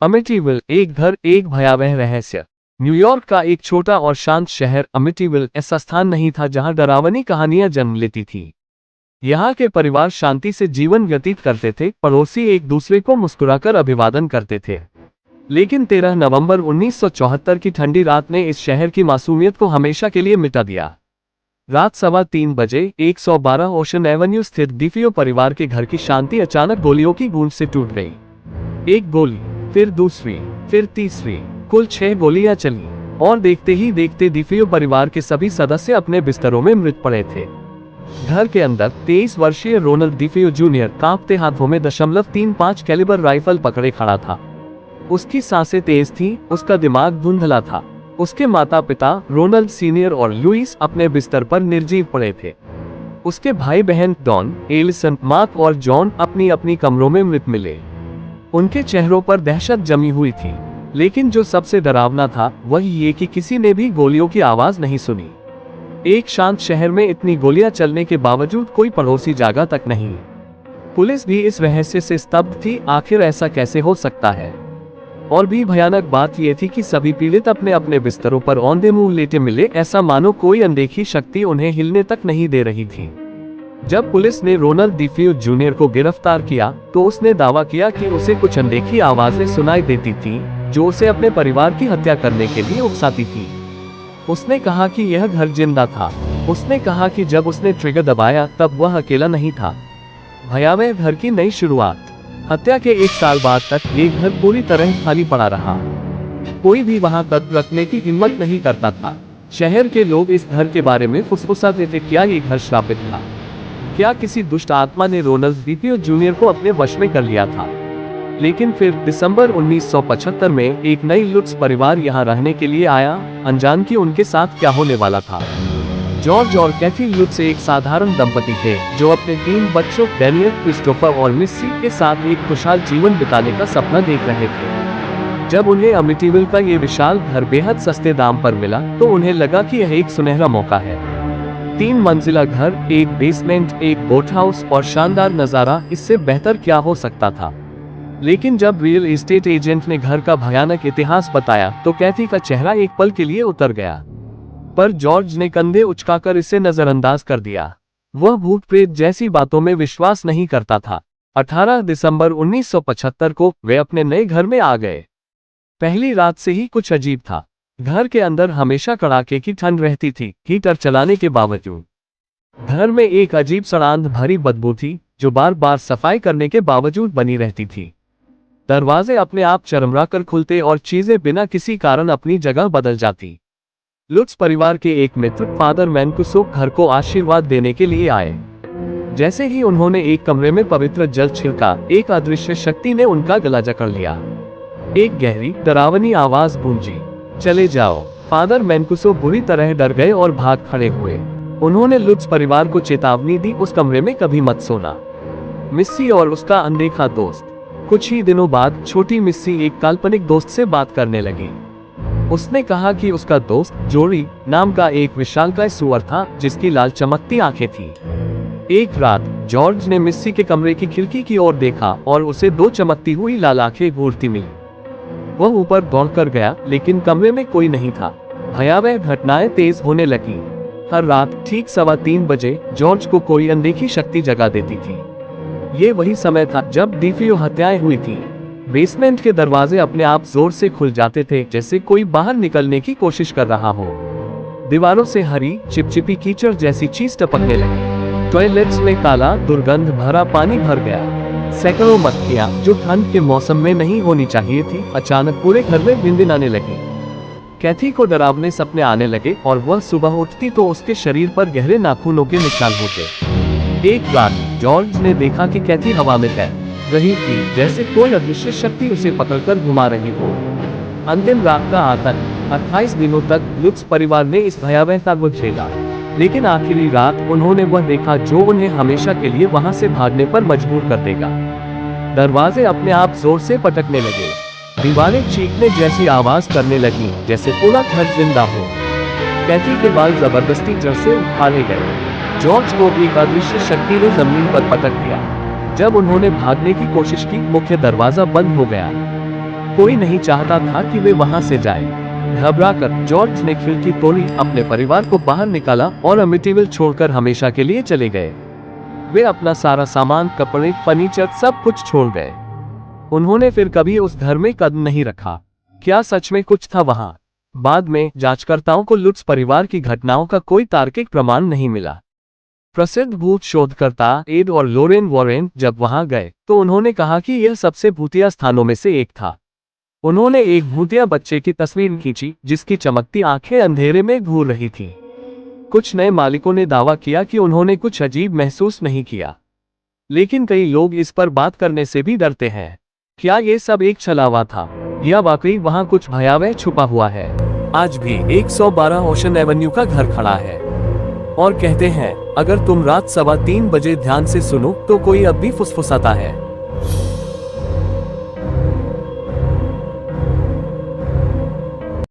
अमिटीविल, एक घर एक भयावह रहस्य। न्यूयॉर्क का एक छोटा और शांत शहर अमिटीविल ऐसा स्थान नहीं था जहां डरावनी कहानियां जन्म लेती थी। यहाँ के परिवार शांति से जीवन व्यतीत करते थे, पड़ोसी एक दूसरे को मुस्कुराकर अभिवादन करते थे। लेकिन 13 नवंबर 1974 की ठंडी रात ने इस शहर की मासूमियत को हमेशा के लिए मिटा दिया। रात 3:15 बजे 112 ओशन एवेन्यू स्थित डिफियो परिवार के घर की शांति अचानक गोलियों की गूंज से टूट गई। एक गोली, फिर दूसरी, फिर तीसरी, कुल 6 गोलियां चली और देखते ही देखते डिफियो परिवार के सभी सदस्य अपने बिस्तरों में मृत पड़े थे। घर के अंदर 23 वर्षीय रोनाल्ड डिफियो जूनियर कांपते हाथों में .35 कैलिबर राइफल पकड़े खड़ा था। उसकी सांसें तेज थीं, उसका दिमाग धुंधला था। उसके माता पिता रोनाल्ड सीनियर और लुइस अपने बिस्तर पर निर्जीव पड़े थे। उसके भाई बहन डॉन, एलिसन, मार्क और जॉन अपनी अपनी कमरों में मृत मिले। उनके चेहरों पर दहशत जमी हुई थी, लेकिन जो सबसे डरावना था वह ये कि किसी ने भी गोलियों की आवाज नहीं सुनी। एक शांत शहर में इतनी गोलियां चलने के बावजूद कोई पड़ोसी जागा तक नहीं। पुलिस भी इस रहस्य से स्तब्ध थी, आखिर ऐसा कैसे हो सकता है। और भी भयानक बात यह थी कि सभी पीड़ित अपने अपने बिस्तरों पर औंधे मुंह लेटे मिले, ऐसा मानो कोई अनदेखी शक्ति उन्हें हिलने तक नहीं दे रही थी। जब पुलिस ने रोनाल्ड डिफियो जूनियर को गिरफ्तार किया तो उसने दावा किया कि उसे कुछ अनदेखी आवाजें सुनाई देती थीं, जो उसे अपने परिवार की हत्या करने के लिए उकसाती थी। उसने कहा कि यह घर जिंदा था। उसने कहा कि जब उसने ट्रिगर दबाया तब वह अकेला नहीं था। भयावह घर की नई शुरुआत। हत्या के 1 साल बाद तक ये घर पूरी तरह खाली पड़ा रहा। कोई भी वहां कदम रखने की हिम्मत नहीं करता था। शहर के लोग इस घर के बारे में फुसफुसाते थे, क्या ये घर श्रापित था? क्या किसी दुष्ट आत्मा ने रोनाल्ड डिफियो जूनियर को अपने वश में कर लिया था? लेकिन फिर दिसंबर 1975 में एक नई लुट्स परिवार यहाँ रहने के लिए आया, अनजान कि उनके साथ क्या होने वाला था। जॉर्ज और कैथी लुट्स एक साधारण दंपति थे जो अपने 3 बच्चों डैनियल, क्रिस्टोफर और मिस्सी के साथ एक खुशहाल जीवन बिताने का सपना देख रहे थे। जब उन्हें अमिटीविल का ये विशाल घर बेहद सस्ते दाम पर मिला तो उन्हें लगा कि यह एक सुनहरा मौका है। 3 मंजिला घर, एक बेसमेंट, एक बोट हाउस और शानदार नजारा, इससे बेहतर क्या हो सकता था। लेकिन जब रियल एस्टेट एजेंट ने घर का भयानक इतिहास बताया तो कैथी का चेहरा एक पल के लिए उतर गया, पर जॉर्ज ने कंधे उचकाकर इसे नजरअंदाज कर दिया। वह भूत प्रेत जैसी बातों में विश्वास नहीं करता था। 18 दिसंबर 1975 को वे अपने नए घर में आ गए। पहली रात से ही कुछ अजीब था। घर के अंदर हमेशा कड़ाके की ठंड रहती थी, हीटर चलाने के बावजूद। घर में एक अजीब सड़ांध भरी बदबू थी जो बार बार सफाई करने के बावजूद बनी रहती थी। दरवाजे अपने आप चरमराकर खुलते और चीजें बिना किसी कारण अपनी जगह बदल जाती। लुट्स परिवार के एक मित्र फादर मैनकुसो घर को आशीर्वाद देने के लिए आए। जैसे ही उन्होंने एक कमरे में पवित्र जल छिड़का, एक अदृश्य शक्ति ने उनका गला जकड़ लिया। एक गहरी डरावनी आवाज गूंजी, चले जाओ। फादर मैनकुसो बुरी तरह डर गए और भाग खड़े हुए। उन्होंने लुट्स परिवार को चेतावनी दी, उस कमरे में कभी मत सोना। मिस्सी और उसका अनदेखा दोस्त। कुछ ही दिनों बाद छोटी मिस्सी एक काल्पनिक दोस्त से बात करने लगी। उसने कहा कि उसका दोस्त जोरी नाम का एक विशालकाय सुअर था जिसकी लाल चमकती आंखें थी। एक रात जॉर्ज ने मिस्सी के कमरे की खिड़की की ओर देखा और उसे 2 चमकती हुई लाल आंखें घूरती मिली। वह ऊपर दौड़कर गया, लेकिन कमरे में कोई नहीं था। भयावह घटनाएं तेज होने लगी। हर रात ठीक 3:15 बजे जॉर्ज को कोई अनदेखी शक्ति जगा देती थी। ये वही समय था जब डिफियो हत्याएं हुई थी। बेसमेंट के दरवाजे अपने आप जोर से खुल जाते थे, जैसे कोई बाहर निकलने की कोशिश कर रहा हो। दीवारों से हरी चिपचिपी कीचड़ जैसी चीज टपकने लगी। टॉयलेट्स में काला दुर्गंध भरा पानी भर गया। सैकड़ों मक्खियां जो ठंड के मौसम में नहीं होनी चाहिए थी, अचानक पूरे घर में भिनभिनाने लगी। कैथी को डरावने सपने आने लगे और वह सुबह उठती तो उसके शरीर पर गहरे नाखूनों के निशान होते। एक रात जॉर्ज ने देखा कि कैथी हवा में तैर रही थी, जैसे कोई अदृश्य शक्ति उसे पकड़कर घुमा रही हो। अंतिम रात का आतंक। 28 दिनों तक लुट्स परिवार ने इस भयावहता को झेला, लेकिन आखिरी रात उन्होंने वह देखा जो उन्हें हमेशा के लिए वहां से भागने पर मजबूर कर देगा। दरवाजे अपने आप जोर से पटकने लगे। दीवारें चीखने जैसी आवाज करने लगी, जैसे पूरा घर जिंदा हो। कैथी के बाल जबरदस्ती जड़ से उखाड़े गए। जॉर्ज को एक अदृश्य शक्ति ने जमीन पर पटक दिया। जब उन्होंने भागने की कोशिश की, मुख्य दरवाजा बंद हो गया। कोई नहीं चाहता था कि वे वहां से जाए। घबराकर जॉर्ज ने खिड़की तोड़ी, अपने परिवार को बाहर निकाला और अमिटीविल छोड़कर हमेशा के लिए चले गए। वे अपना सारा सामान, कपड़े, फर्नीचर सब कुछ छोड़ गए। उन्होंने फिर कभी उस घर में कदम नहीं रखा। क्या सच में कुछ था वहां? बाद में जांचकर्ताओं को लुट्स परिवार की घटनाओं का कोई तार्किक प्रमाण नहीं मिला। प्रसिद्ध भूत शोधकर्ता एड और लोरेन वॉरेन जब वहां गए तो उन्होंने कहा कि यह सबसे भूतिया स्थानों में से एक था। उन्होंने एक भूतिया बच्चे की तस्वीर खींची जिसकी चमकती आंखें अंधेरे में घूर रही थीं। कुछ नए मालिकों ने दावा किया कि उन्होंने कुछ अजीब महसूस नहीं किया, लेकिन कई लोग इस पर बात करने से भी डरते हैं। क्या ये सब एक छलावा था या वाकई वहां कुछ भयावह छुपा हुआ है? आज भी 112 ओशन एवेन्यू का घर खड़ा है और कहते हैं, अगर तुम रात 3:15 बजे ध्यान से सुनो तो कोई अब भी फुसफुसाता है।